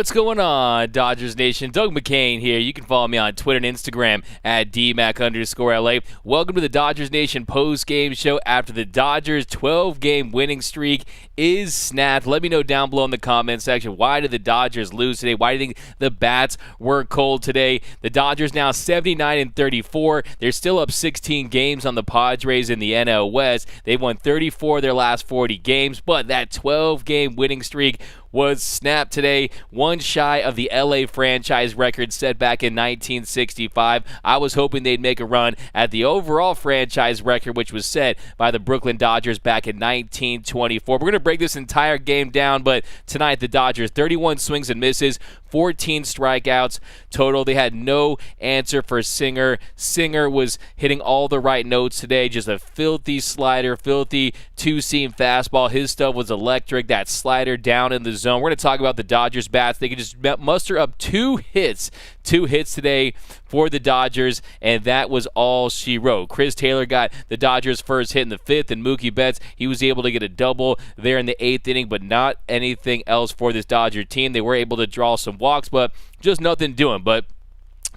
What's going on, Dodgers Nation? Doug McCain here. You can follow me on Twitter and Instagram at DMac_LA. Welcome to the Dodgers Nation post-game show after the Dodgers' 12-game winning streak is snapped. Let me know down below in the comment section, why did the Dodgers lose today? Why do you think the bats were cold today? The Dodgers now 79-34. They're still up 16 games on the Padres in the NL West. They've won 34 of their last 40 games, but that 12-game winning streak was snapped today, one shy of the LA franchise record set back in 1965. I was hoping they'd make a run at the overall franchise record, which was set by the Brooklyn Dodgers back in 1924. We're going to break this entire game down, but tonight the Dodgers, 31 swings and misses, 14 strikeouts total. They had no answer for Singer. Singer was hitting all the right notes today. Just a filthy slider, filthy two-seam fastball. His stuff was electric. That slider down in the zone. We're going to talk about the Dodgers bats. They could just muster up two hits today for the Dodgers, and that was all she wrote. Chris Taylor got the Dodgers' first hit in the fifth, and Mookie Betts, he was able to get a double there in the eighth inning, but not anything else for this Dodger team. They were able to draw some walks, but just nothing doing. But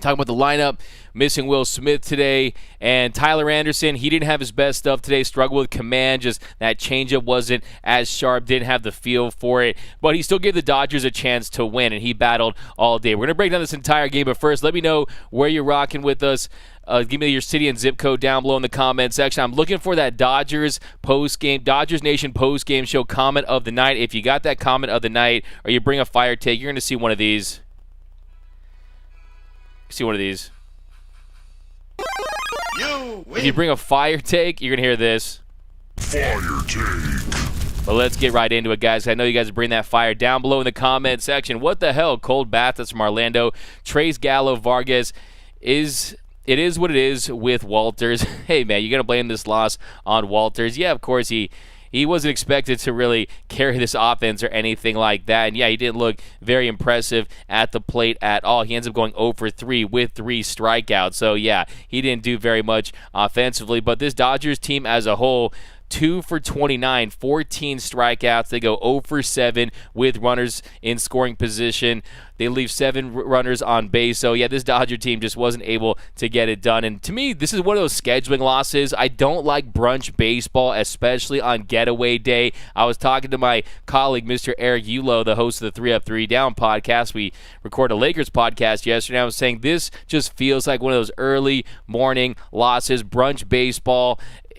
talking about the lineup, missing Will Smith today, and Tyler Anderson, he didn't have his best stuff today, struggled with command, just that changeup wasn't as sharp, didn't have the feel for it, but he still gave the Dodgers a chance to win, and he battled all day. We're going to break down this entire game, but first, let me know where you're rocking with us. Give me your city and zip code down below in the comment section. I'm looking for that Dodgers Nation post-game show comment of the night. If you got that comment of the night, or you bring a fire take, you're going to see one of these. If you bring a fire take, you're going to hear this. Fire take. But let's get right into it, guys. I know you guys bring that fire down below in the comment section. What the hell? Cold bath. That's from Orlando. Trace Gallo Vargas It is what it is with Walters. Hey, man, you're going to blame this loss on Walters? Yeah, of course, he wasn't expected to really carry this offense or anything like that. And, yeah, he didn't look very impressive at the plate at all. He ends up going 0 for 3 with 3 strikeouts. So, yeah, he didn't do very much offensively. But this Dodgers team as a whole, 2 for 29, 14 strikeouts. They go 0 for 7 with runners in scoring position. They leave 7 runners on base. So, yeah, this Dodger team just wasn't able to get it done. And to me, this is one of those scheduling losses. I don't like brunch baseball, especially on getaway day. I was talking to my colleague, Mr. Eric Ulo, the host of the 3 Up, 3 Down podcast. We recorded a Lakers podcast yesterday. I was saying this just feels like one of those early morning losses, brunch baseball.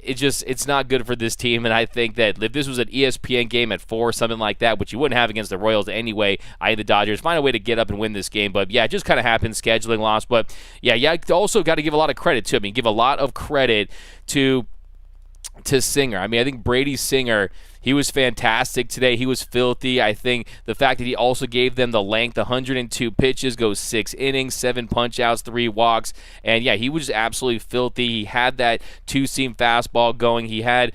It's not good for this team, and I think that if this was an ESPN game at 4, something like that, which you wouldn't have against the Royals anyway, the Dodgers find a way to get up and win this game. But, yeah, it just kind of happened, scheduling loss. But, yeah, also got to give a lot of credit to him. Give a lot of credit to Singer. I think Brady Singer, he was fantastic today. He was filthy. I think the fact that he also gave them the length, 102 pitches, goes 6 innings, 7 punch-outs, 3 walks. And, yeah, he was just absolutely filthy. He had that two-seam fastball going. The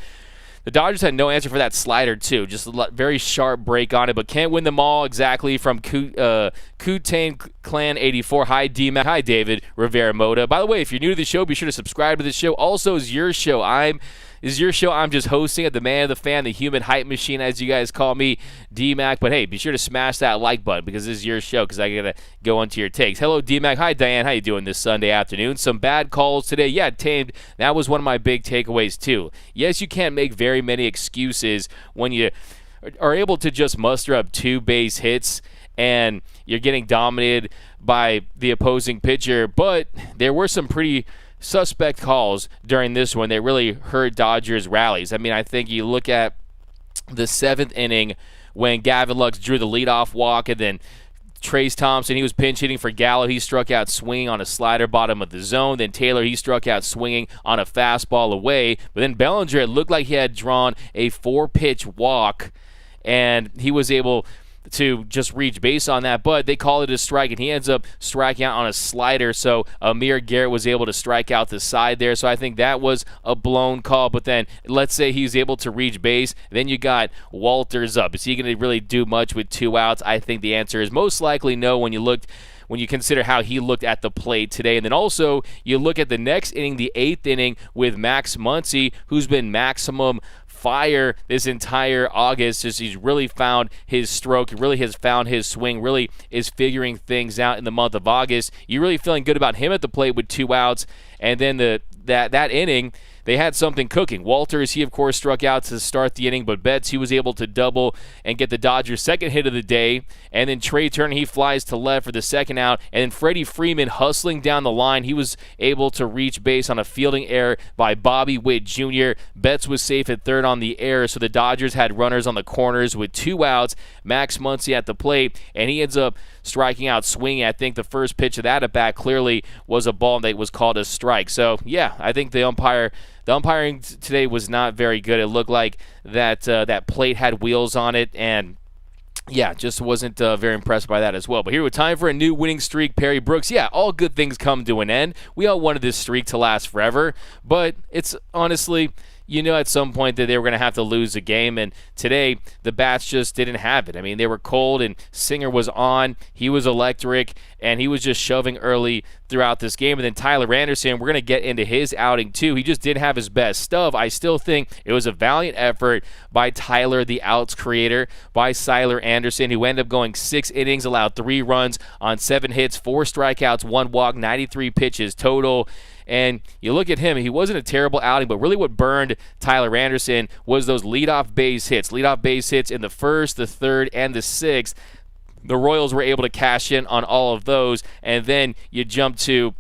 Dodgers had no answer for that slider, too. Just a very sharp break on it, but can't win them all exactly from Kutane Clan 84. Hi, D-Mac. Hi, David Rivera Moda. By the way, if you're new to the show, be sure to subscribe to the show. Also, is your show. I'm just hosting it, the man of the fan, the human hype machine, as you guys call me, D-Mac. But, hey, be sure to smash that like button because this is your show because I got to go into your takes. Hello, D-Mac. Hi, Diane. How you doing this Sunday afternoon? Some bad calls today. Yeah, tamed. That was one of my big takeaways, too. Yes, you can't make very many excuses when you are able to just muster up 2 base hits and you're getting dominated by the opposing pitcher. But there were some pretty suspect calls during this one. They really hurt Dodgers rallies. I think you look at the 7th inning when Gavin Lux drew the leadoff walk, and then Trace Thompson, he was pinch hitting for Gallo. He struck out swinging on a slider bottom of the zone. Then Taylor, he struck out swinging on a fastball away. But then Bellinger, it looked like he had drawn a 4-pitch walk, and he was able to just reach base on that, but they call it a strike, and he ends up striking out on a slider, so Amir Garrett was able to strike out the side there, so I think that was a blown call. But then let's say he's able to reach base, then you got Walters up. Is he going to really do much with 2 outs? I think the answer is most likely no when you consider how he looked at the plate today. And then also you look at the next inning, the 8th inning, with Max Muncy, who's been maximum fire this entire August. Just he's really found his stroke. He really has found his swing. Really is figuring things out in the month of August. You're really feeling good about him at the plate with 2 outs. And then that inning, they had something cooking. Walters, he of course struck out to start the inning, but Betts, he was able to double and get the Dodgers' second hit of the day. And then Trey Turner, he flies to left for the second out. And then Freddie Freeman hustling down the line. He was able to reach base on a fielding error by Bobby Witt Jr. Betts was safe at third on the error, so the Dodgers had runners on the corners with 2 outs. Max Muncy at the plate, and he ends up striking out swinging. I think the first pitch of that at bat clearly was a ball that was called a strike. So, yeah, I think the umpiring today was not very good. It looked like that plate had wheels on it, and yeah, just wasn't very impressed by that as well. But here with time for a new winning streak, Perry Brooks. Yeah, all good things come to an end. We all wanted this streak to last forever, but it's honestly, at some point that they were going to have to lose a game, and today the bats just didn't have it. I mean, they were cold, and Singer was on. He was electric, and he was just shoving early throughout this game. And then Tyler Anderson, we're going to get into his outing too. He just didn't have his best stuff. I still think it was a valiant effort by Tyler, the outs creator, by Tyler Anderson, who ended up going 6 innings, allowed 3 runs on 7 hits, 4 strikeouts, 1 walk, 93 pitches total. And you look at him, he wasn't a terrible outing, but really what burned Tyler Anderson was those leadoff base hits. Leadoff base hits in the first, the third, and the 6th. The Royals were able to cash in on all of those, and then you jump to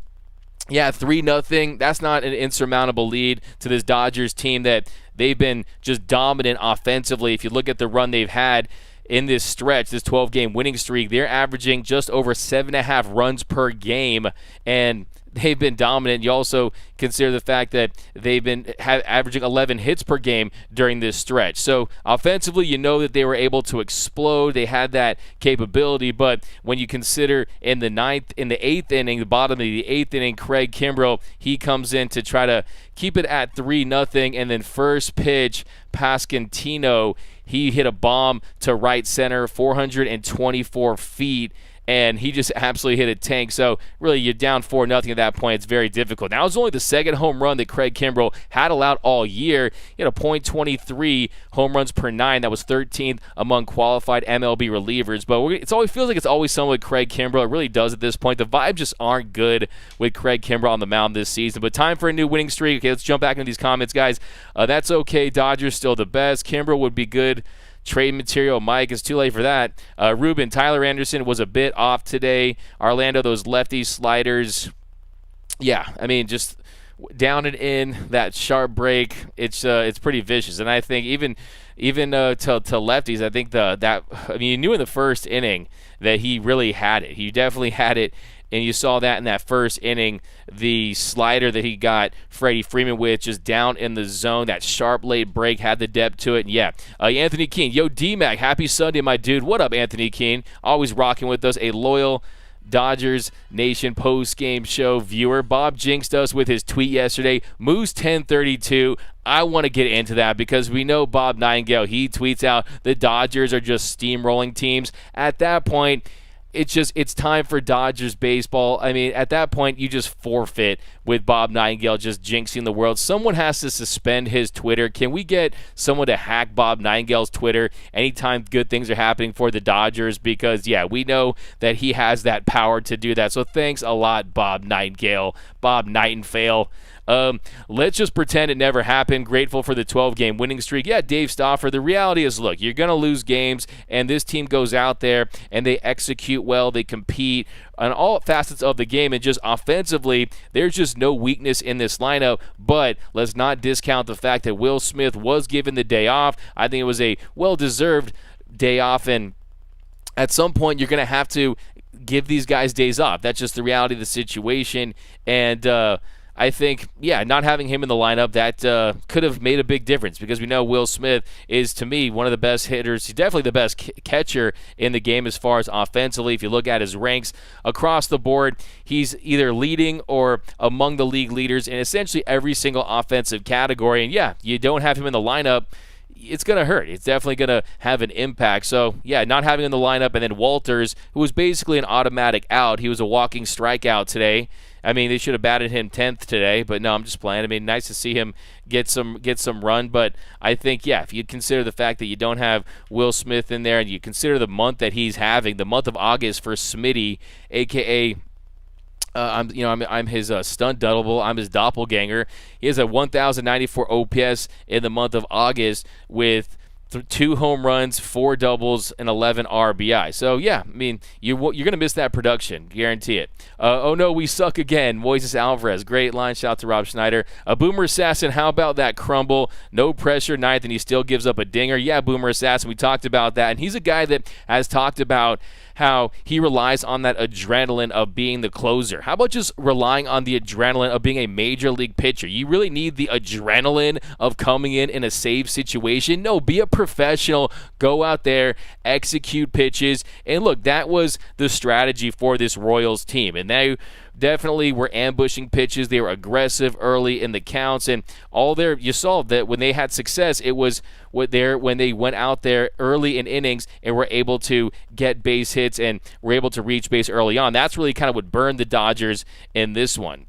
3-0. That's not an insurmountable lead to this Dodgers team that they've been just dominant offensively. If you look at the run they've had in this stretch, this 12-game winning streak, they're averaging just over 7.5 runs per game, and they've been dominant. You also consider the fact that they've been averaging 11 hits per game during this stretch. So offensively, that they were able to explode. They had that capability. But when you consider in the 8th inning, the bottom of the 8th inning, Craig Kimbrell, he comes in to try to keep it at 3-0. And then first pitch, Pasquantino, he hit a bomb to right center, 424 feet. And he just absolutely hit a tank. So really, you're down 4-0 at that point. It's very difficult. Now, it was only the second home run that Craig Kimbrell had allowed all year. He had a .23 home runs per 9. That was 13th among qualified MLB relievers. But it always feels like it's always someone with Craig Kimbrell. It really does at this point. The vibes just aren't good with Craig Kimbrell on the mound this season. But time for a new winning streak. Okay, let's jump back into these comments, guys. That's okay. Dodgers still the best. Kimbrell would be good trade material. Mike, it's too late for that. Ruben, Tyler Anderson was a bit off today. Orlando, those lefty sliders. Yeah, I mean, just down and in, that sharp break, it's pretty vicious. And I think even to lefties, I think you knew in the first inning that he really had it. He definitely had it. And you saw that in that first inning, the slider that he got Freddie Freeman with, just down in the zone. That sharp late break had the depth to it. And Anthony Keene. Yo, D-Mac, happy Sunday, my dude. What up, Anthony Keene? Always rocking with us. A loyal Dodgers Nation post-game show viewer. Bob jinxed us with his tweet yesterday. Moose 1032. I want to get into that because we know Bob Nightingale. He tweets out the Dodgers are just steamrolling teams. At that point, it's time for Dodgers baseball. I mean, at that point, you just forfeit with Bob Nightingale just jinxing the world. Someone has to suspend his Twitter. Can we get someone to hack Bob Nightingale's Twitter anytime good things are happening for the Dodgers? Because, we know that he has that power to do that. So thanks a lot, Bob Nightingale, Bob Nightingale. Let's just pretend it never happened. Grateful for the 12-game winning streak. Yeah, Dave Stoffer, the reality is, look, you're going to lose games, and this team goes out there and they execute well, they compete on all facets of the game, and just offensively, there's just no weakness in this lineup. But let's not discount the fact that Will Smith was given the day off. I think it was a well-deserved day off, and at some point you're going to have to give these guys days off. That's just the reality of the situation, and I think, not having him in the lineup, that could have made a big difference because we know Will Smith is, to me, one of the best hitters. He's definitely the best catcher in the game as far as offensively. If you look at his ranks across the board, he's either leading or among the league leaders in essentially every single offensive category. And, you don't have him in the lineup. it's going to hurt. It's definitely going to have an impact. So, yeah, not having him in the lineup, and then Walters, who was basically an automatic out. He was a walking strikeout today. I mean, they should have batted him 10th today, but no, I'm just playing. I mean, nice to see him get some run, but I think, yeah, if you consider the fact that you don't have Will Smith in there, and you consider the month that he's having, the month of August for Smitty, aka I'm his stunt double. I'm his doppelganger. He has a 1,094 OPS in the month of August with 2 home runs, 4 doubles, and 11 RBI. So, yeah, I mean, you're going to miss that production. Guarantee it. Oh, no, we suck again. Moises Alvarez. Great line. Shout out to Rob Schneider. Boomer Assassin, how about that crumble? No pressure, ninth, and he still gives up a dinger. Yeah, Boomer Assassin, we talked about that. And he's a guy that has talked about how he relies on that adrenaline of being the closer. How about just relying on the adrenaline of being a major league pitcher? You really need the adrenaline of coming in a save situation? No, be a professional. Go out there, execute pitches. And look, that was the strategy for this Royals team. And they definitely were ambushing pitches. They were aggressive early in the counts, and you saw that when they had success, it was when they went out there early in innings and were able to get base hits and were able to reach base early on. That's really kind of what burned the Dodgers in this one.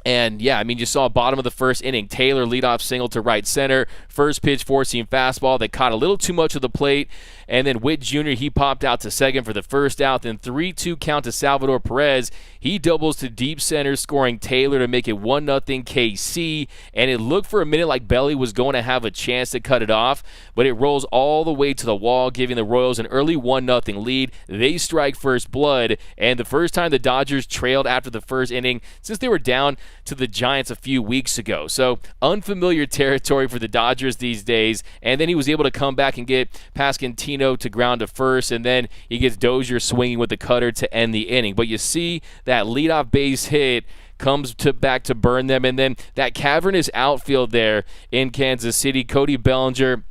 And, yeah, I mean, you saw bottom of the first inning, Taylor leadoff single to right center, first pitch four-seam fastball that caught a little too much of the plate, and then Witt Jr., he popped out to second for the first out, then 3-2 count to Salvador Perez. He doubles to deep center, scoring Taylor to make it 1-0 KC, and it looked for a minute like Belly was going to have a chance to cut it off, but it rolls all the way to the wall, giving the Royals an early 1-0 lead. They strike first blood, and the first time the Dodgers trailed after the first inning since they were down to the Giants a few weeks ago. So unfamiliar territory for the Dodgers these days, and then he was able to come back and get Pasquantino to ground to first, and then he gets Dozier swinging with the cutter to end the inning. But you see that leadoff base hit comes back to burn them, and then that cavernous outfield there in Kansas City, Cody Bellinger,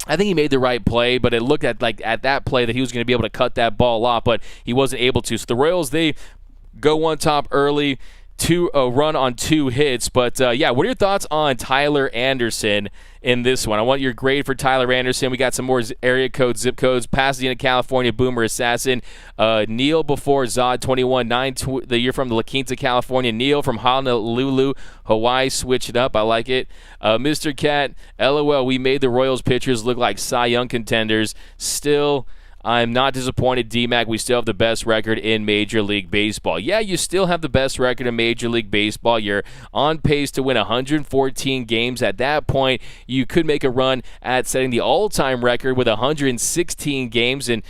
I think he made the right play, but it looked at that play that he was going to be able to cut that ball off, but he wasn't able to. So the Royals, they go on top early, a run on 2 hits. But, yeah, what are your thoughts on Tyler Anderson in this one? I want your grade for Tyler Anderson. We got some more area codes, zip codes. Pasadena, California, Boomer Assassin. Neil before Zod 21, 9 the year from La Quinta, California. Neil from Honolulu, Hawaii. Switch it up. I like it. Mr. Cat, LOL, we made the Royals pitchers look like Cy Young contenders. Still, I'm not disappointed, D-Mac. We still have the best record in Major League Baseball. Yeah, you still have the best record in Major League Baseball. You're on pace to win 114 games. At that point, you could make a run at setting the all-time record with 116 games and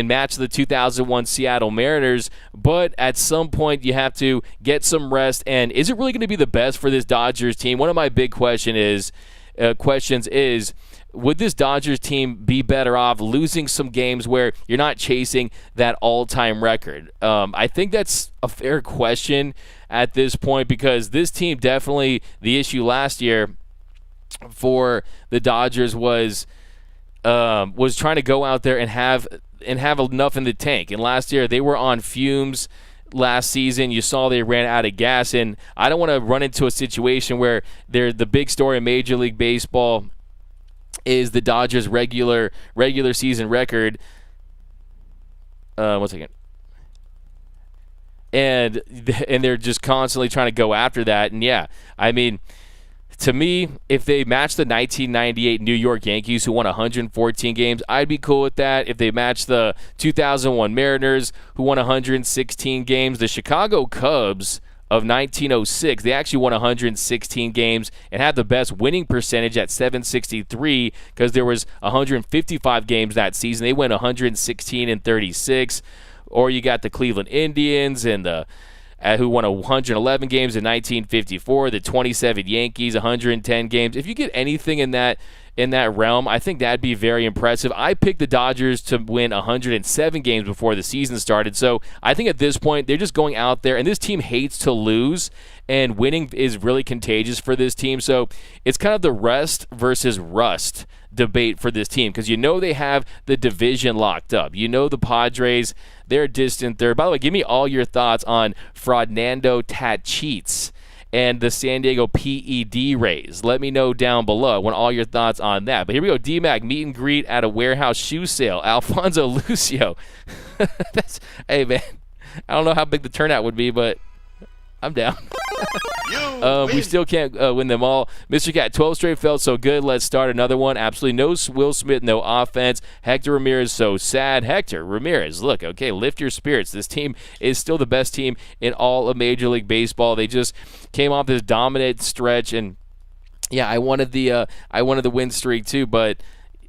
match the 2001 Seattle Mariners. But at some point, you have to get some rest. And is it really going to be the best for this Dodgers team? One of my big questions is, would this Dodgers team be better off losing some games where you're not chasing that all-time record? I think that's a fair question at this point, because this team definitely, the issue last year for the Dodgers was trying to go out there and have enough in the tank. And last year they were on fumes. Last season, you saw they ran out of gas, and I don't want to run into a situation where the big story in Major League Baseball is the Dodgers' regular season record. 1 second. And they're just constantly trying to go after that. And yeah, I mean, to me, if they match the 1998 New York Yankees who won 114 games, I'd be cool with that. If they match the 2001 Mariners who won 116 games, the Chicago Cubs of 1906, they actually won 116 games and had the best winning percentage at 763 because there was 155 games that season. They went 116 and 36. Or you got the Cleveland Indians and who won 111 games in 1954. The 27 Yankees, 110 games. If you get anything in that realm, I think that'd be very impressive. I picked the Dodgers to win 107 games before the season started. So I think at this point, they're just going out there, and this team hates to lose, and winning is really contagious for this team. So it's kind of the rest versus rust debate for this team, because they have the division locked up. The Padres, they're distant third. By the way, give me all your thoughts on Fernando Tatis and the San Diego PED Rays? Let me know down below. I want all your thoughts on that. But here we go. D-Mac, meet and greet at a warehouse shoe sale. Alfonso Lucio. Hey, man. I don't know how big the turnout would be, but I'm down. We still can't win them all. Mr. Cat, 12 straight felt so good. Let's start another one. Absolutely no Will Smith, no offense. Hector Ramirez, so sad. Hector Ramirez, look, okay, lift your spirits. This team is still the best team in all of Major League Baseball. They just came off this dominant stretch, and yeah, I wanted the win streak too, but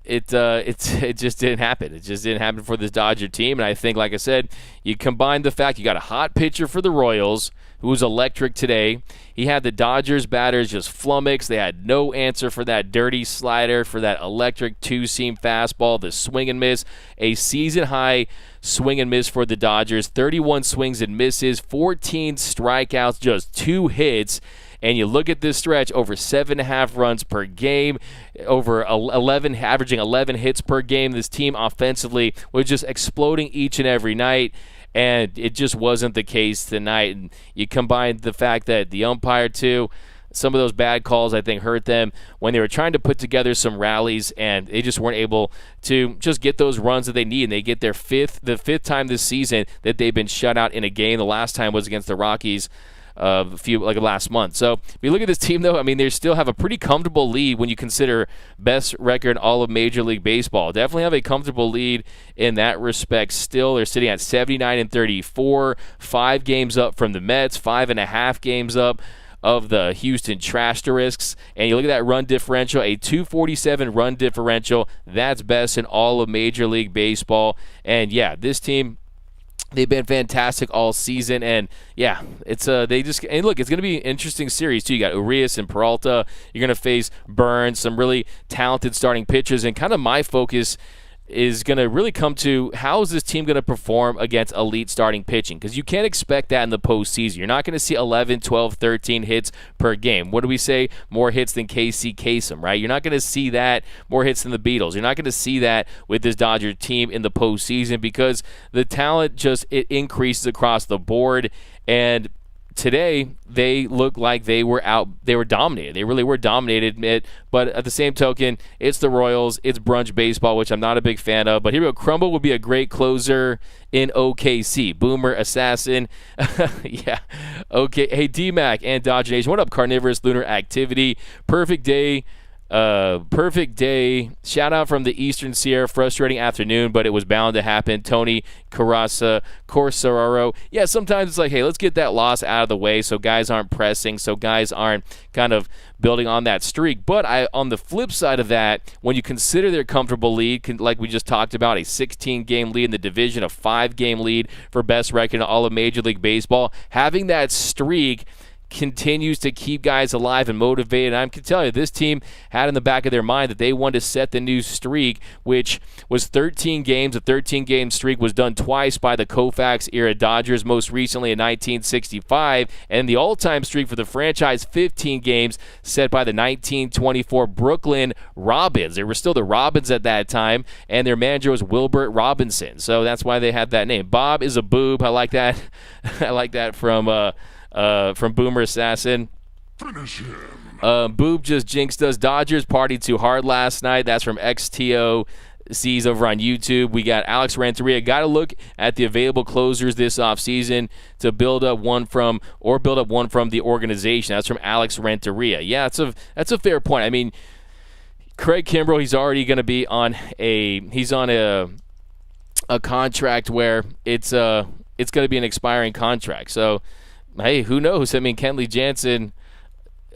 it just didn't happen. It just didn't happen for this Dodger team. And I think, like I said, you combine the fact you got a hot pitcher for the Royals who was electric today. He had the Dodgers batters just flummoxed. They had no answer for that dirty slider, for that electric two-seam fastball, the swing and miss, a season-high swing and miss for the Dodgers, 31 swings and misses, 14 strikeouts, just 2 hits. And you look at this stretch, over 7.5 runs per game, over 11, averaging 11 hits per game. This team offensively was just exploding each and every night, and it just wasn't the case tonight. And you combine the fact that the umpire, too, some of those bad calls, I think, hurt them when they were trying to put together some rallies, and they just weren't able to just get those runs that they need. And they get their the fifth time this season that they've been shut out in a game. The last time was against the Rockies last month. So if you look at this team, though, I mean, they still have a pretty comfortable lead when you consider best record in all of Major League Baseball. Definitely have a comfortable lead in that respect. Still, they're sitting at 79-34, 5 games up from the Mets, 5.5 games up of the Houston Trash-Terisks. And you look at that run differential, a 247 run differential. That's best in all of Major League Baseball. And yeah, this team, they've been fantastic all season, and yeah, it's and look, it's going to be an interesting series too. You got Urias and Peralta. You're going to face Burns, some really talented starting pitchers, and kind of my focus is going to really come to how is this team going to perform against elite starting pitching, because you can't expect that in the postseason. You're not going to see 11, 12, 13 hits per game. What do we say? More hits than KC Kasem, right? You're not going to see that. More hits than the Beatles. You're not going to see that with this Dodger team in the postseason, because the talent it increases across the board. And today, they look like they were dominated. They really were dominated. But at the same token, it's the Royals. It's brunch baseball, which I'm not a big fan of. But here we go. Crumble would be a great closer in OKC. Boomer Assassin. Yeah. Okay. Hey, D-Mac and Dodger Nation. What up, Carnivorous Lunar Activity? Perfect day. Shout out from the Eastern Sierra. Frustrating afternoon, but it was bound to happen. Tony Corsararo. Yeah, sometimes it's like, hey, let's get that loss out of the way so guys aren't pressing, so guys aren't kind of building on that streak. But on the flip side of that, when you consider their comfortable lead, like we just talked about, a 16-game lead in the division, a 5-game lead for best record in all of Major League Baseball, having that streak continues to keep guys alive and motivated. And I can tell you, this team had in the back of their mind that they wanted to set the new streak, which was 13 games. A 13-game streak was done twice by the Koufax-era Dodgers, most recently in 1965, and the all-time streak for the franchise, 15 games, set by the 1924 Brooklyn Robins. They were still the Robins at that time, and their manager was Wilbert Robinson, so that's why they had that name. Bob is a boob. I like that. I like that from Boomer Assassin. Finish him. Boob just jinxed us. Dodgers partied too hard last night. That's from XTOCs over on YouTube. We got Alex Renteria. Got to look at the available closers this offseason to build up one from the organization. That's from Alex Renteria. Yeah, that's a fair point. I mean, Craig Kimbrell, he's already going to be on a contract where it's going to be an expiring contract. So, hey, who knows? I mean, Kenley Jansen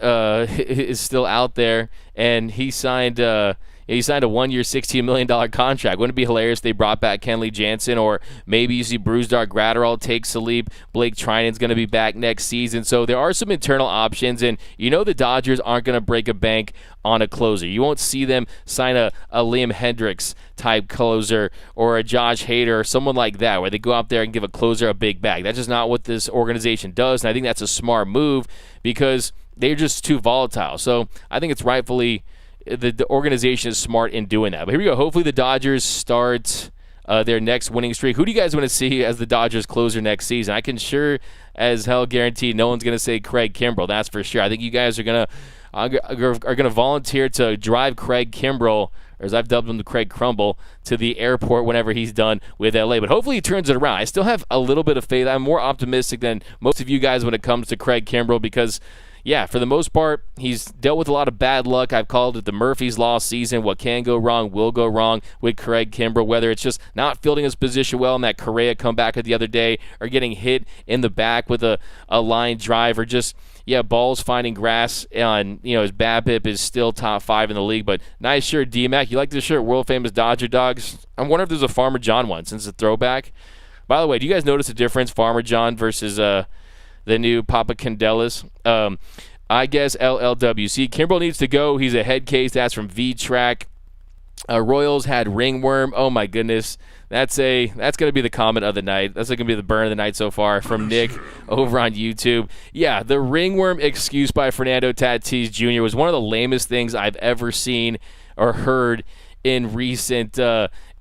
is still out there, and he signed a 1-year, $16 million contract. Wouldn't it be hilarious if they brought back Kenley Jansen, or maybe you see Brusdar Graterol take Salib. Blake Trinan's going to be back next season. So there are some internal options, and you know the Dodgers aren't going to break a bank on a closer. You won't see them sign a Liam Hendricks type closer or a Josh Hader or someone like that, where they go out there and give a closer a big bag. That's just not what this organization does, and I think that's a smart move because they're just too volatile. So I think it's rightfully the organization is smart in doing that. But here we go. Hopefully the Dodgers start their next winning streak. Who do you guys want to see as the Dodgers closer next season? I can sure as hell guarantee no one's going to say Craig Kimbrell. That's for sure. I think you guys are going to volunteer to drive Craig Kimbrell, or as I've dubbed him, Craig Crumble, to the airport whenever he's done with LA. But hopefully he turns it around. I still have a little bit of faith. I'm more optimistic than most of you guys when it comes to Craig Kimbrell because, yeah, for the most part, he's dealt with a lot of bad luck. I've called it the Murphy's Law season. What can go wrong will go wrong with Craig Kimbrell, whether it's just not fielding his position well in that Correa comeback of the other day or getting hit in the back with a line drive or just, balls finding grass. And, his BABIP is still top 5 in the league. But nice shirt, D-Mac. You like this shirt, World Famous Dodger Dogs? I wonder if there's a Farmer John one since it's a throwback. By the way, do you guys notice a difference, Farmer John versus the new Papa Candelas? I guess LLW. See, Kimbrell needs to go. He's a head case. That's from V-Track. Royals had ringworm. Oh, my goodness. That's going to be the comment of the night. That's going to be the burn of the night so far from Nick over on YouTube. Yeah, the ringworm excuse by Fernando Tatis Jr. was one of the lamest things I've ever seen or heard in recent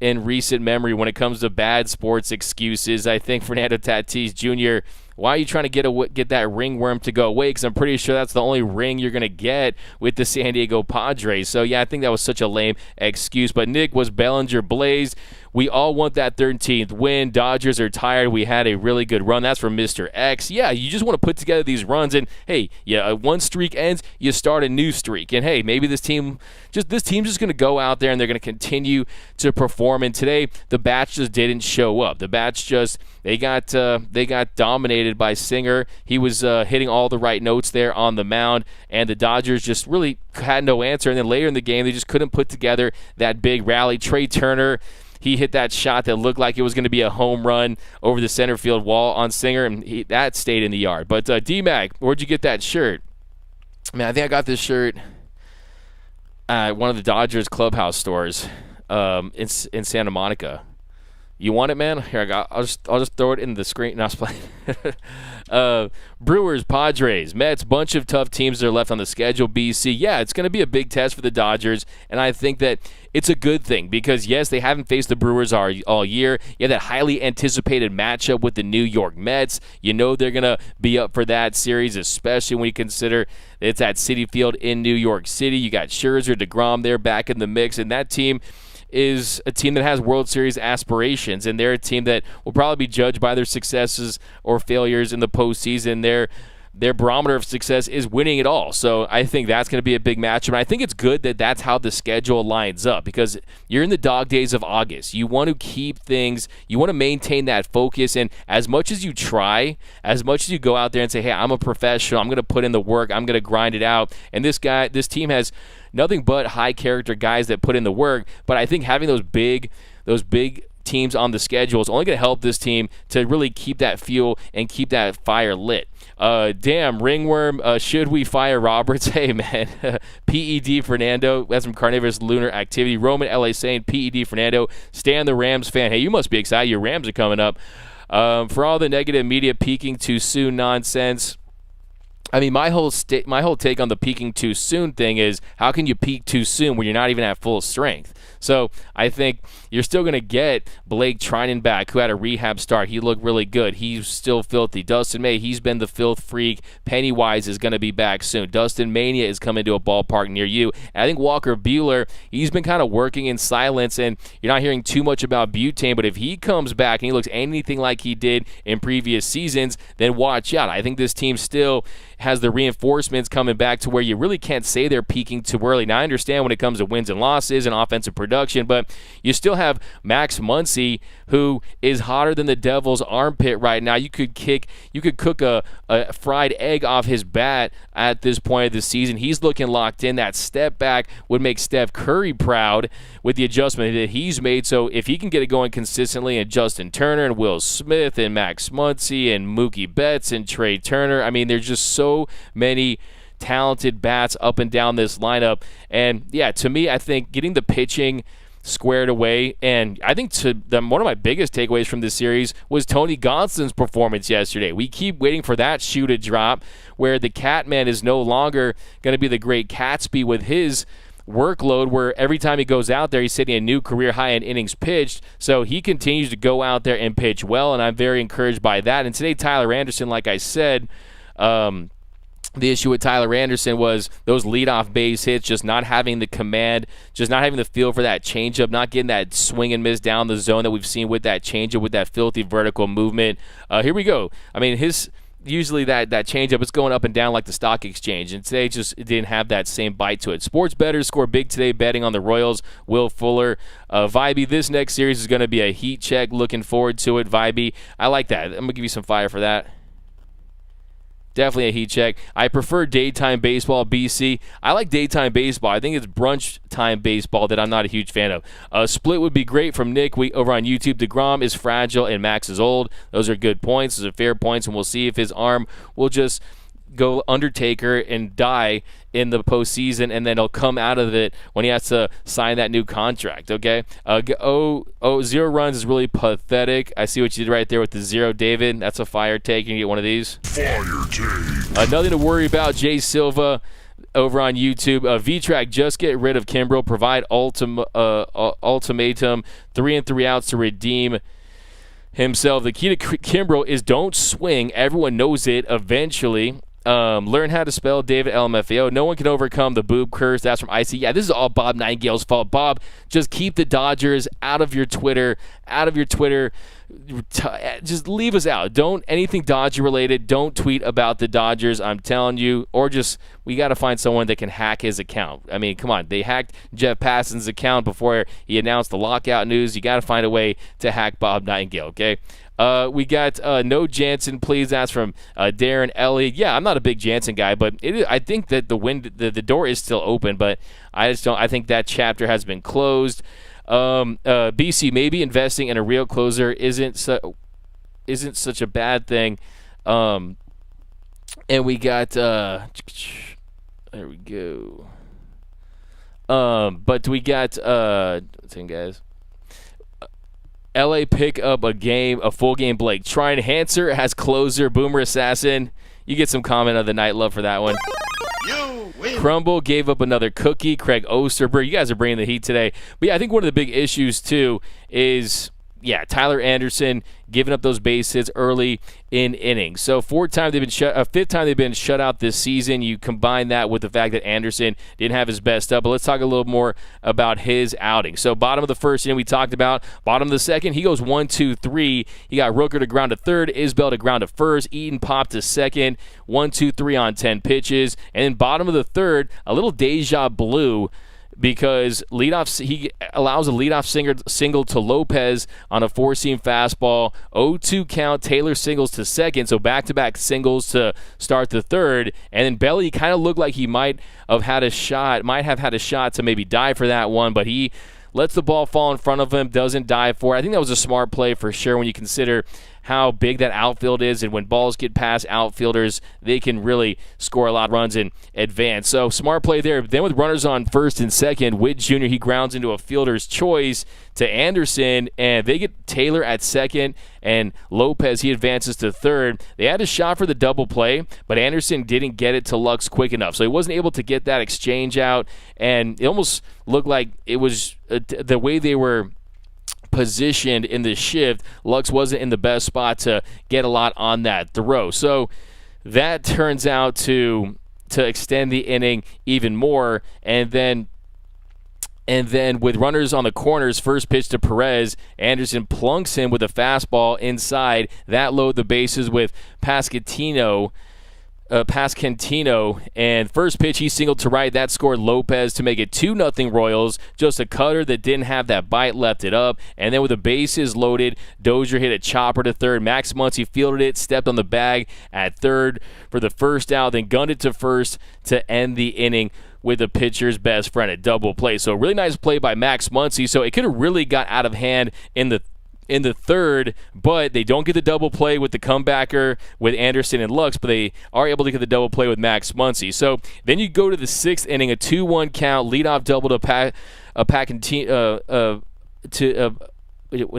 memory when it comes to bad sports excuses. I think Fernando Tatis Jr., why are you trying to get that ringworm to go away? Because I'm pretty sure that's the only ring you're going to get with the San Diego Padres. So, yeah, I think that was such a lame excuse. But Nick, was Bellinger blazed? We all want that 13th win. Dodgers are tired. We had a really good run. That's from Mr. X. Yeah, you just want to put together these runs. And, hey, one streak ends, you start a new streak. And, hey, maybe this team's just going to go out there and they're going to continue to perform. And today, the bats just didn't show up. The bats just they got dominated by Singer. He was hitting all the right notes there on the mound. And the Dodgers just really had no answer. And then later in the game, they just couldn't put together that big rally. Trey Turner, he hit that shot that looked like it was going to be a home run over the center field wall on Singer, and that stayed in the yard. But D-Mac, where'd you get that shirt? Man, I think I got this shirt at one of the Dodgers clubhouse stores in Santa Monica. You want it, man? Here, I'll just throw it in the screen. No, I was playing. Brewers, Padres, Mets, bunch of tough teams that are left on the schedule. BC, yeah, it's going to be a big test for the Dodgers, and I think that it's a good thing because, yes, they haven't faced the Brewers all year. You have that highly anticipated matchup with the New York Mets. You know they're going to be up for that series, especially when you consider it's at Citi Field in New York City. You got Scherzer, DeGrom there back in the mix, and that team is a team that has World Series aspirations, and they're a team that will probably be judged by their successes or failures in the postseason. Their barometer of success is winning it all. So I think that's going to be a big matchup. And I think it's good that that's how the schedule lines up because you're in the dog days of August. You want to keep things, you want to maintain that focus. And as much as you try, as much as you go out there and say, hey, I'm a professional, I'm going to put in the work, I'm going to grind it out. And this team has nothing but high character guys that put in the work. But I think having those big teams on the schedule is only going to help this team to really keep that fuel and keep that fire lit. Damn, ringworm, should we fire Roberts? Hey, man. PED Fernando, that's from Carnivorous Lunar Activity. Roman LA saying, PED Fernando, stand the Rams fan. Hey, you must be excited. Your Rams are coming up. For all the negative media peaking too soon nonsense, I mean, my whole take on the peaking too soon thing is how can you peak too soon when you're not even at full strength? So I think you're still going to get Blake Trinan back, who had a rehab start. He looked really good. He's still filthy. Dustin May, he's been the filth freak. Pennywise is going to be back soon. Dustin Mania is coming to a ballpark near you. And I think Walker Buehler, he's been kind of working in silence, and you're not hearing too much about Butane, but if he comes back and he looks anything like he did in previous seasons, then watch out. I think this team still has the reinforcements coming back to where you really can't say they're peaking too early. Now, I understand when it comes to wins and losses and offensive production, but you still have Max Muncy, who is hotter than the devil's armpit right now. You could cook a fried egg off his bat at this point of the season. He's looking locked in. That step back would make Steph Curry proud with the adjustment that he's made. So if he can get it going consistently, and Justin Turner and Will Smith and Max Muncy and Mookie Betts and Trey Turner, I mean, there's just so many talented bats up and down this lineup. And yeah, to me, I think getting the pitching squared away, and I think one of my biggest takeaways from this series was Tony Gonsolin's performance yesterday. We keep waiting for that shoe to drop where the Catman is no longer going to be the great Catsby with his workload where every time he goes out there, he's setting a new career high in innings pitched. So he continues to go out there and pitch well, and I'm very encouraged by that. And today, Tyler Anderson, like I said, the issue with Tyler Anderson was those leadoff base hits, just not having the command, just not having the feel for that changeup, not getting that swing and miss down the zone that we've seen with that changeup, with that filthy vertical movement. Here we go. I mean, usually that changeup is going up and down like the stock exchange, and today it didn't have that same bite to it. Sports bettors score big today betting on the Royals. Will Fuller. Vibey, this next series is going to be a heat check. Looking forward to it, Vibey. I like that. I'm going to give you some fire for that. Definitely a heat check. I prefer daytime baseball, BC. I like daytime baseball. I think it's brunch time baseball that I'm not a huge fan of. A split would be great from Nick over on YouTube. DeGrom is fragile and Max is old. Those are good points. Those are fair points, and we'll see if his arm will just go Undertaker and die in the postseason, and then he'll come out of it when he has to sign that new contract, okay? 0 runs is really pathetic. I see what you did right there with the 0, David. That's a fire take. You can get one of these. Fire take. Nothing to worry about, Jay Silva over on YouTube. V-Track, just get rid of Kimbrel. Provide ultimatum, 3 and 3 outs to redeem himself. The key to Kimbrel is don't swing. Everyone knows it eventually. Learn how to spell David LMFAO. No one can overcome the boob curse. That's from IC. Yeah, this is all Bob Nightingale's fault. Bob, just keep the Dodgers out of your Twitter. Just leave us out. Don't anything Dodger related. Don't tweet about the Dodgers. I'm telling you. Or just we got to find someone that can hack his account. I mean, come on. They hacked Jeff Passan's account before he announced the lockout news. You got to find a way to hack Bob Nightingale. Okay. We got no Jansen, please. That's from Darren Elliott. Yeah, I'm not a big Jansen guy, but I think that the door is still open, but I just don't. I think that chapter has been closed. BC, maybe investing in a real closer isn't such a bad thing. And we got there we go. But we got what's in, guys? LA pick up a full game Blake. Try enhancer has closer. Boomer Assassin. You get some comment of the night. Love for that one. You win. Crumble gave up another cookie. Craig Osterberg. You guys are bringing the heat today. But yeah, I think one of the big issues too is Tyler Anderson giving up those base hits early in innings. So fifth time they've been shut out this season. You combine that with the fact that Anderson didn't have his best up. But let's talk a little more about his outing. So bottom of the first inning we talked about. Bottom of the second, he goes 1, 2, 3. He got Rooker to ground to third, Isbell to ground to first, Eaton popped to second. 1, 2, 3 on 10 pitches. And then bottom of the third, a little deja blue, because he allows a leadoff single to Lopez on a four-seam fastball. 0-2 count. Taylor singles to second, so back-to-back singles to start the third. And then Belly kind of looked like he might have had a shot to maybe die for that one, but he lets the ball fall in front of him, doesn't dive for it. I think that was a smart play for sure when you consider how big that outfield is, and when balls get past outfielders, they can really score a lot of runs and advance. So smart play there. Then with runners on first and second, Witt Jr., he grounds into a fielder's choice to Anderson, and they get Taylor at second, and Lopez, he advances to third. They had a shot for the double play, but Anderson didn't get it to Lux quick enough, so he wasn't able to get that exchange out, and it almost looked like it was the way they were positioned in the shift, Lux wasn't in the best spot to get a lot on that throw. So that turns out to extend the inning even more. And then with runners on the corners, first pitch to Perez, Anderson plunks him with a fastball inside. That load the bases with Pascantino, and first pitch he singled to right. That scored Lopez to make it 2-0 Royals. Just a cutter that didn't have that bite, left it up. And then with the bases loaded, Dozier hit a chopper to third. Max Muncy fielded it, stepped on the bag at third for the first out, then gunned it to first to end the inning with the pitcher's best friend at double play. So really nice play by Max Muncy. So it could have really got out of hand in the third, but they don't get the double play with the comebacker with Anderson and Lux, but they are able to get the double play with Max Muncy. So then you go to the sixth inning, a 2-1 count, leadoff double to one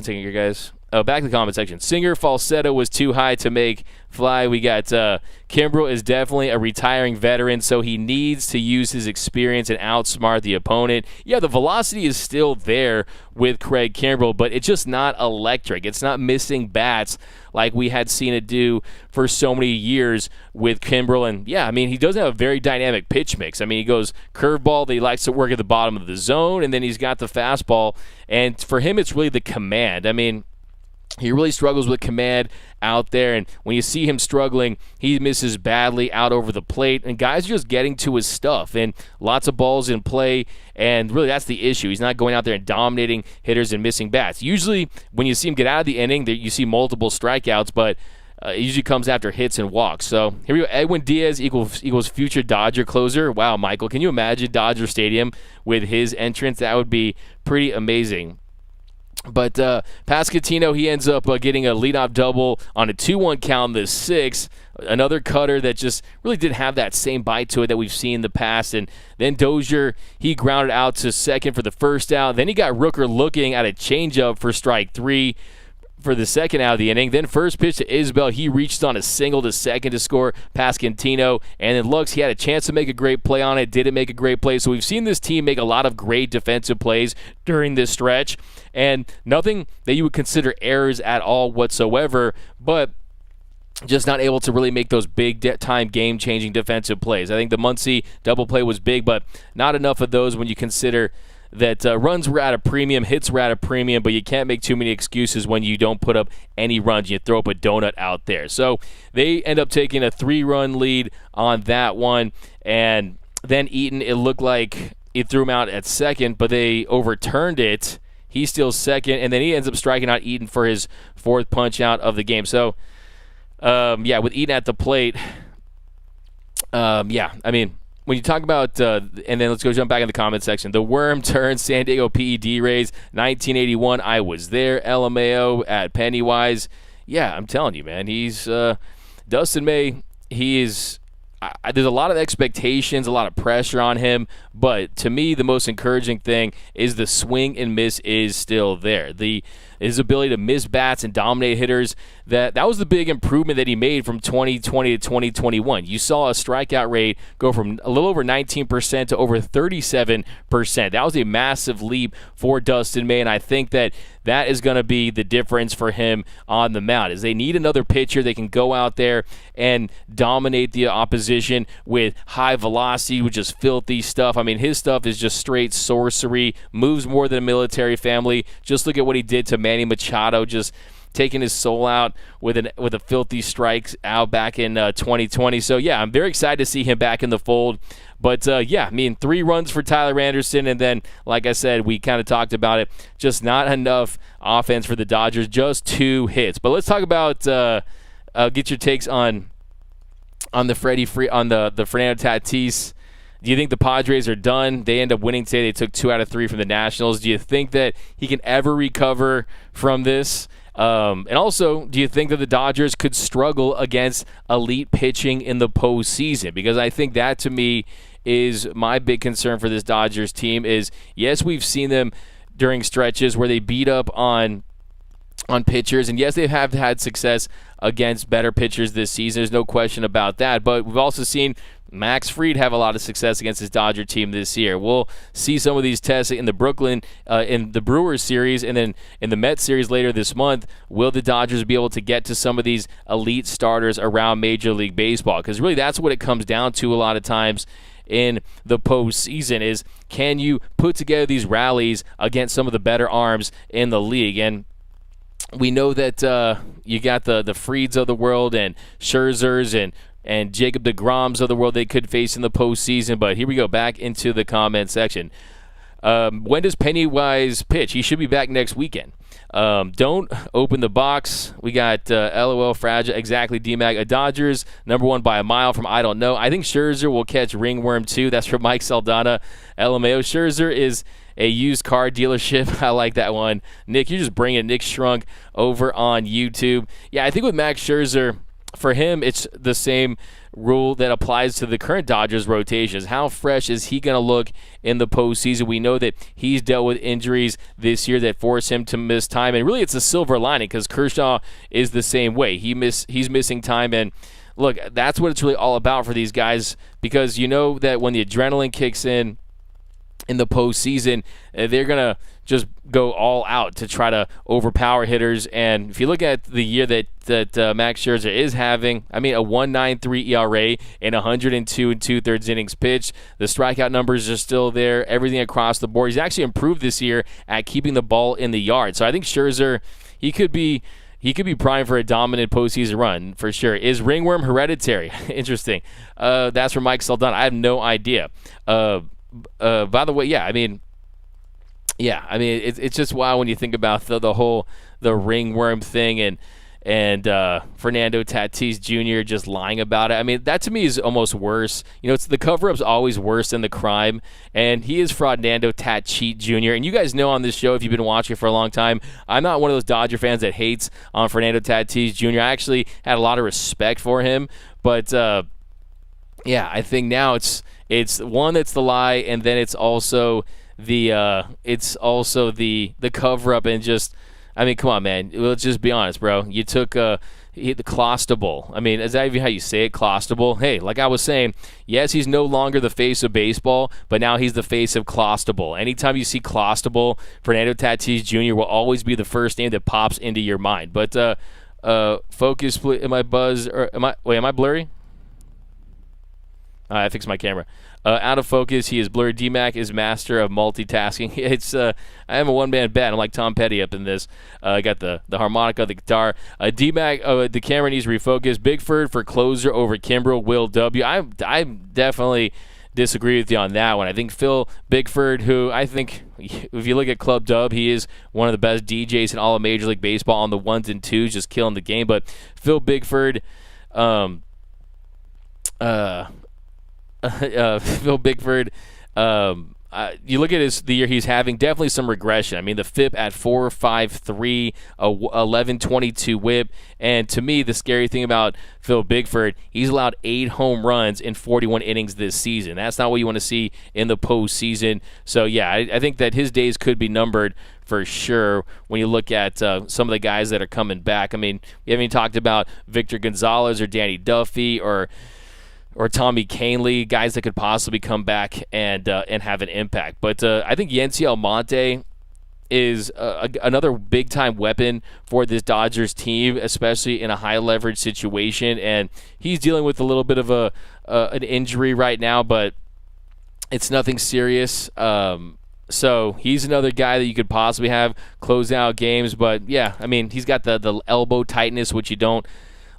second here, guys. back to the comment section. Singer falsetto was too high to make fly. We got Kimbrel is definitely a retiring veteran, so he needs to use his experience and outsmart the opponent. Yeah, the velocity is still there with Craig Kimbrel, but it's just not electric. It's not missing bats like we had seen it do for so many years with Kimbrel. And yeah, I mean, he doesn't have a very dynamic pitch mix. I mean, he goes curveball that he likes to work at the bottom of the zone, and then he's got the fastball. And for him, it's really the command. I mean, he really struggles with command out there, and when you see him struggling, he misses badly out over the plate, and guys are just getting to his stuff, and lots of balls in play, and really that's the issue. He's not going out there and dominating hitters and missing bats. Usually when you see him get out of the inning, you see multiple strikeouts, but it usually comes after hits and walks. So here we go. Edwin Diaz equals future Dodger closer. Wow, Michael, can you imagine Dodger Stadium with his entrance? That would be pretty amazing. But Pasquantino, he ends up getting a leadoff double on a 2-1 count in the 6th. Another cutter that just really didn't have that same bite to it that we've seen in the past. And then Dozier, he grounded out to second for the first out. Then he got Rooker looking at a changeup for strike 3 for the second out of the inning. Then first pitch to Isbell, he reached on a single to second to score Pasquantino. And then Lux, he had a chance to make a great play on it, didn't make a great play. So we've seen this team make a lot of great defensive plays during this stretch, and nothing that you would consider errors at all whatsoever, but just not able to really make those big-time game-changing defensive plays. I think the Muncy double play was big, but not enough of those when you consider that runs were at a premium, hits were at a premium, but you can't make too many excuses when you don't put up any runs. You throw up a donut out there. So they end up taking a 3-run lead on that one, and then Eaton, it looked like it threw him out at second, but they overturned it. He's still second, and then he ends up striking out Eaton for his 4th punch out of the game. So, with Eaton at the plate, I mean, when you talk about, and then let's go jump back in the comment section. The Worm turns San Diego PED Rays, 1981. I was there. LMAO at Pennywise. Yeah, I'm telling you, man. He's Dustin May. He is. There's a lot of expectations, a lot of pressure on him, but to me, the most encouraging thing is the swing and miss is still there. His ability to miss bats and dominate hitters, that was the big improvement that he made from 2020 to 2021. You saw a strikeout rate go from a little over 19% to over 37%. That was a massive leap for Dustin May, and I think that is going to be the difference for him on the mound. Is they need another pitcher that can go out there and dominate the opposition with high velocity, with just filthy stuff. I mean, his stuff is just straight sorcery, moves more than a military family. Just look at what he did to Manny Machado, just taking his soul out with a filthy strikes out back in 2020. So, yeah, I'm very excited to see him back in the fold. But, 3 runs for Tyler Anderson, and then, like I said, we kind of talked about it, just not enough offense for the Dodgers, just 2 hits. But let's talk about get your takes on the Fernando Tatis. Do you think the Padres are done? They end up winning today. They took 2 out of 3 from the Nationals. Do you think that he can ever recover from this? And also, do you think that the Dodgers could struggle against elite pitching in the postseason? Because I think that, to me, is my big concern for this Dodgers team is, yes, we've seen them during stretches where they beat up on pitchers, and yes, they have had success against better pitchers this season. There's no question about that. But we've also seen Max Fried have a lot of success against his Dodger team this year. We'll see some of these tests in the in the Brewers series, and then in the Mets series later this month. Will the Dodgers be able to get to some of these elite starters around Major League Baseball? Because really that's what it comes down to a lot of times in the postseason is, can you put together these rallies against some of the better arms in the league? And we know that you got the Frieds of the world and Scherzers and Jacob deGroms of the world they could face in the postseason. But here we go, back into the comment section. When does Pennywise pitch? He should be back next weekend. Don't open the box. We got LOL Fragile. Exactly, DMAG. Dodgers, number 1 by a mile from I don't know. I think Scherzer will catch ringworm too. That's from Mike Saldana. LMAO. Scherzer is a used car dealership. I like that one. Nick, you're just bringing Nick Shrunk over on YouTube. Yeah, I think with Max Scherzer, for him, it's the same rule that applies to the current Dodgers rotations. How fresh is he going to look in the postseason? We know that he's dealt with injuries this year that force him to miss time, and really it's a silver lining because Kershaw is the same way. He's missing time, and look, that's what it's really all about for these guys, because you know that when the adrenaline kicks in the postseason, they're going to just go all out to try to overpower hitters. And if you look at the year that Max Scherzer is having, I mean, a 1.93 ERA and 102 2/3 innings pitched. The strikeout numbers are still there, everything across the board. He's actually improved this year at keeping the ball in the yard. So I think Scherzer, he could be primed for a dominant postseason run for sure. Is ringworm hereditary? Interesting. That's from Mike Saldana. I have no idea. By the way, it's just wild when you think about the whole ringworm thing and Fernando Tatis Jr. just lying about it. I mean, that to me is almost worse. You know, it's the cover-up's always worse than the crime, and he is Fernando Tatis Jr. And you guys know on this show, if you've been watching for a long time, I'm not one of those Dodger fans that hates on Fernando Tatis Jr. I actually had a lot of respect for him, but I think now it's one that's the lie, and then it's also the cover up, and just, I mean, come on, man. Let's just be honest, bro. You took the Clostable. I mean, is that even how you say it, Clostable? Hey, like I was saying, yes, he's no longer the face of baseball, but now he's the face of Clostable. Anytime you see Clostable, Fernando Tatis Jr. will always be the first name that pops into your mind. But focus, please. Am I blurry? I fixed my camera. Out of focus, he is blurred. D-Mac is master of multitasking. It's I am a one-man band. I'm like Tom Petty up in this. I got the harmonica, the guitar. D-Mac, the camera needs to refocus. Bickford for closer over Kimbrel. Will W. I definitely disagree with you on that one. I think Phil Bickford, who I think, if you look at Club Dub, he is one of the best DJs in all of Major League Baseball on the ones and twos, just killing the game. But Phil Bickford, Phil Bickford, you look at the year he's having, definitely some regression. I mean, the FIP at 4.53, 11.22 WHIP, and to me, the scary thing about Phil Bickford, he's allowed 8 home runs in 41 innings this season. That's not what you want to see in the postseason. So, yeah, I think that his days could be numbered for sure when you look at some of the guys that are coming back. I mean, we haven't even talked about Victor Gonzalez or Danny Duffy or Tommy Kahnle, guys that could possibly come back and have an impact. But I think Yency Almonte is another big-time weapon for this Dodgers team, especially in a high-leverage situation. And he's dealing with a little bit of an injury right now, but it's nothing serious. So he's another guy that you could possibly have close out games. But, yeah, I mean, he's got the elbow tightness, which you don't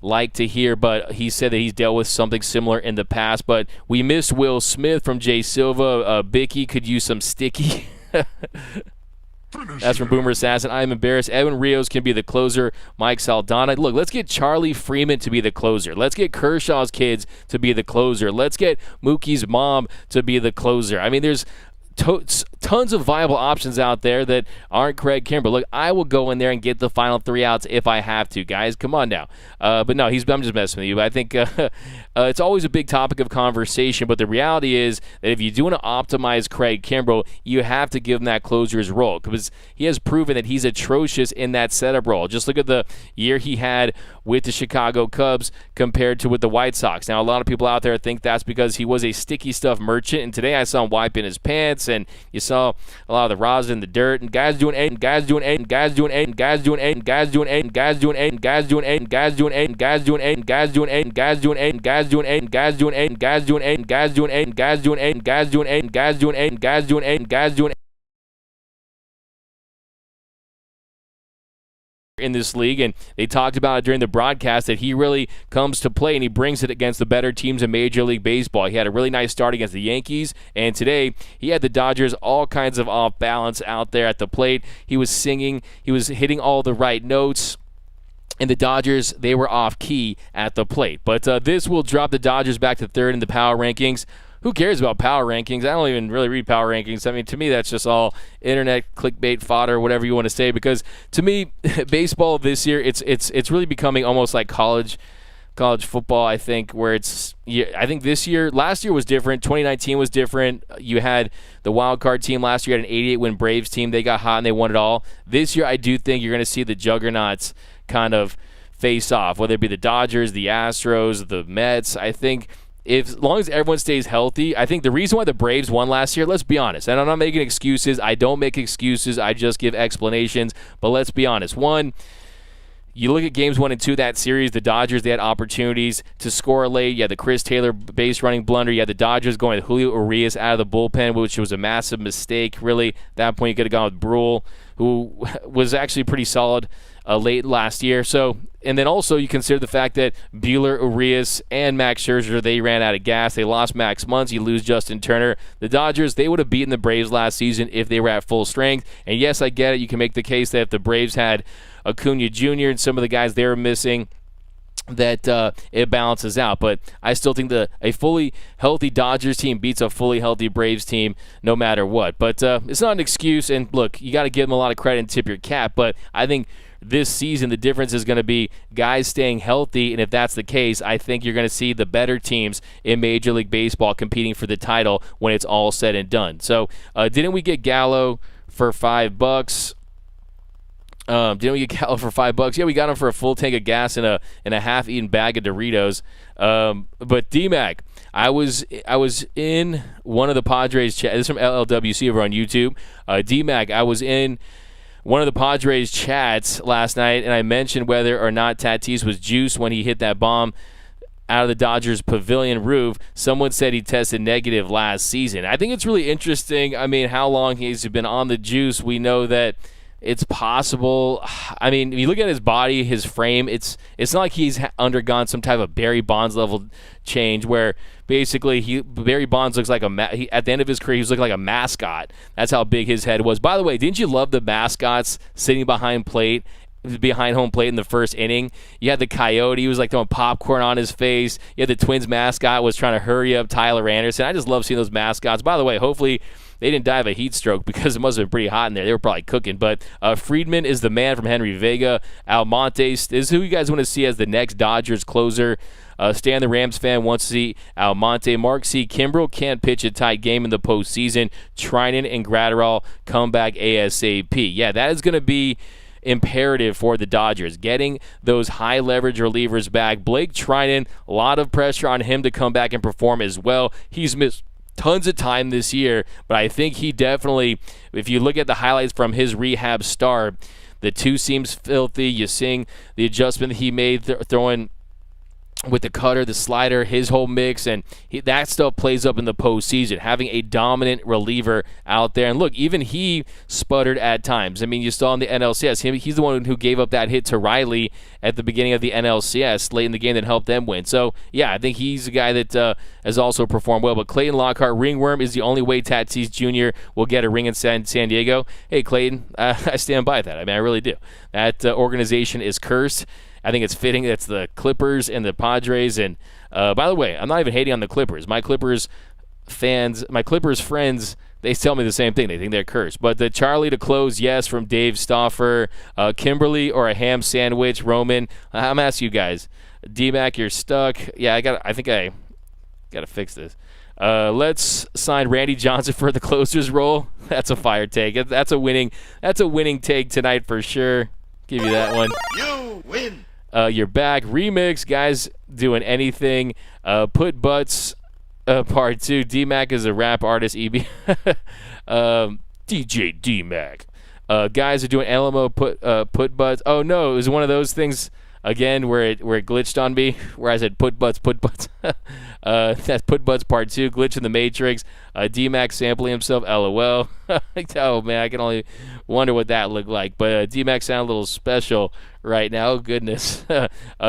like to hear, but he said that he's dealt with something similar in the past. But we missed Will Smith from Jay Silva. Bicky could use some sticky. That's from Boomer Assassin. I'm embarrassed. Edwin Rios can be the closer. Mike Saldana. Look, let's get Charlie Freeman to be the closer. Let's get Kershaw's kids to be the closer. Let's get Mookie's mom to be the closer. I mean, there's tons of viable options out there that aren't Craig Kimbrel. Look, I will go in there and get the final 3 outs if I have to, guys. Come on now. But no, I'm just messing with you. I think it's always a big topic of conversation, but the reality is that if you do want to optimize Craig Kimbrel, you have to give him that closer's role, because he has proven that he's atrocious in that setup role. Just look at the year he had with the Chicago Cubs compared to with the White Sox. Now, a lot of people out there think that's because he was a sticky stuff merchant, and today I saw him wiping his pants, and you saw a lot of the rosin, the dirt, and guys doing eight, and guys doing eight, and guys doing eight, and guys doing eight, and guys doing eight, and guys doing eight, and guys doing eight, and guys doing eight, and guys doing eight, and guys doing eight, and guys doing eight, and guys doing eight, and guys doing eight, and guys doing eight, and guys doing eight, and guys doing eight, and guys doing eight, and guys doing eight, and guys doing eight, and guys doing in this league. And they talked about it during the broadcast that he really comes to play and he brings it against the better teams in Major League Baseball. He had a really nice start against the Yankees, and today he had the Dodgers all kinds of off balance out there at the plate. He was singing, he was hitting all the right notes, and the Dodgers, they were off key at the plate. But this will drop the Dodgers back to third in the power rankings. Who cares about power rankings? I don't even really read power rankings. I mean, to me, that's just all internet clickbait fodder, whatever you want to say. Because to me, baseball this year, it's really becoming almost like college college football, I think, where I think last year was different. 2019 was different. You had the wild card team last year, had an 88-win Braves team. They got hot and they won it all. This year, I do think you're going to see the juggernauts kind of face off, whether it be the Dodgers, the Astros, the Mets. I think as long as everyone stays healthy, I think the reason why the Braves won last year, let's be honest, and I'm not making excuses. I don't make excuses. I just give explanations. But let's be honest. One, you look at games 1 and 2 of that series, the Dodgers, they had opportunities to score late. You had the Chris Taylor base running blunder. You had the Dodgers going with Julio Urias out of the bullpen, which was a massive mistake. Really, at that point, you could have gone with Brule, who was actually pretty solid late last year. So, and then also you consider the fact that Buehler, Urias, and Max Scherzer, they ran out of gas. They lost Max Muncy. You lose Justin Turner. The Dodgers, they would have beaten the Braves last season if they were at full strength. And yes, I get it. You can make the case that if the Braves had Acuna Jr. and some of the guys they were missing, that it balances out. But I still think a fully healthy Dodgers team beats a fully healthy Braves team no matter what. But it's not an excuse. And look, you got to give them a lot of credit and tip your cap. But I think this season the difference is going to be guys staying healthy. And if that's the case, I think you're going to see the better teams in Major League Baseball competing for the title when it's all said and done. So didn't we get Gallo for $5? Didn't we get Gallo for $5? Yeah, we got him for a full tank of gas and a half-eaten bag of Doritos. But D-Mac, I was in one of the Padres chats. This is from LLWC over on YouTube. D-Mac, I was in one of the Padres chats last night, and I mentioned whether or not Tatis was juiced when he hit that bomb out of the Dodgers pavilion roof. Someone said he tested negative last season. I think it's really interesting. I mean, how long he's been on the juice. We know that it's possible. I mean, if you look at his body, his frame, it's not like he's undergone some type of Barry Bonds level change where basically Barry Bonds looks like at the end of his career, he was looking like a mascot. That's how big his head was. By the way, didn't you love the mascots sitting behind home plate in the first inning? You had the Coyote, he was like throwing popcorn on his face. You had the Twins mascot was trying to hurry up Tyler Anderson. I just love seeing those mascots. By the way, hopefully they didn't die of a heat stroke because it must have been pretty hot in there. They were probably cooking. But Friedman is the man from Henry Vega. Almonte is who you guys want to see as the next Dodgers closer. Stan, the Rams fan, wants to see Almonte. Mark C. Kimbrel can't pitch a tight game in the postseason. Trinan and Gratterall come back ASAP. Yeah, that is going to be imperative for the Dodgers, getting those high leverage relievers back. Blake Trinan, a lot of pressure on him to come back and perform as well. He's missed tons of time this year, but I think he definitely, if you look at the highlights from his rehab start, the two seams filthy. You're seeing the adjustment he made throwing with the cutter, the slider, his whole mix, and that stuff plays up in the postseason, having a dominant reliever out there. And look, even he sputtered at times. I mean, you saw in the NLCS, he's the one who gave up that hit to Riley at the beginning of the NLCS late in the game that helped them win. So, yeah, I think he's a guy that has also performed well. But Clayton Lockhart, ringworm is the only way Tatis Jr. will get a ring in San Diego. Hey, Clayton, I stand by that. I mean, I really do. That organization is cursed. I think it's fitting. That's the Clippers and the Padres. And by the way, I'm not even hating on the Clippers. My Clippers friends, they tell me the same thing. They think they're cursed. But the Charlie to close, yes, from Dave Stauffer. Kimberly or a ham sandwich, Roman. I'm asking you guys. D-Mac, you're stuck. Yeah, I think I got to fix this. Let's sign Randy Johnson for the closer's role. That's a fire take. That's a winning take tonight for sure. Give you that one. You win. You're back. Remix, guys doing anything. Put Butts, part 2. D-Mac is a rap artist, EB. DJ D-Mac. Guys are doing Alamo put Butts. Oh, no, it was one of those things, again, where it glitched on me, where I said put Butts. That's Put Butts part 2, glitch in the Matrix. D-Mac sampling himself, LOL. Oh, man, I can only wonder what that looked like. But D-Mac sounded a little special right now. Oh, goodness.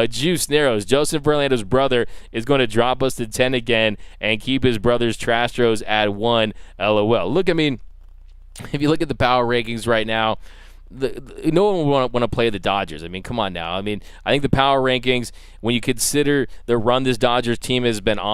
Juice Narrows. Joseph Verlando's brother is going to drop us to 10 again and keep his brother's Trastros at 1, LOL. Look, I mean, if you look at the power rankings right now, no one will want to play the Dodgers. I mean, come on now. I mean, I think the power rankings, when you consider the run this Dodgers team has been on,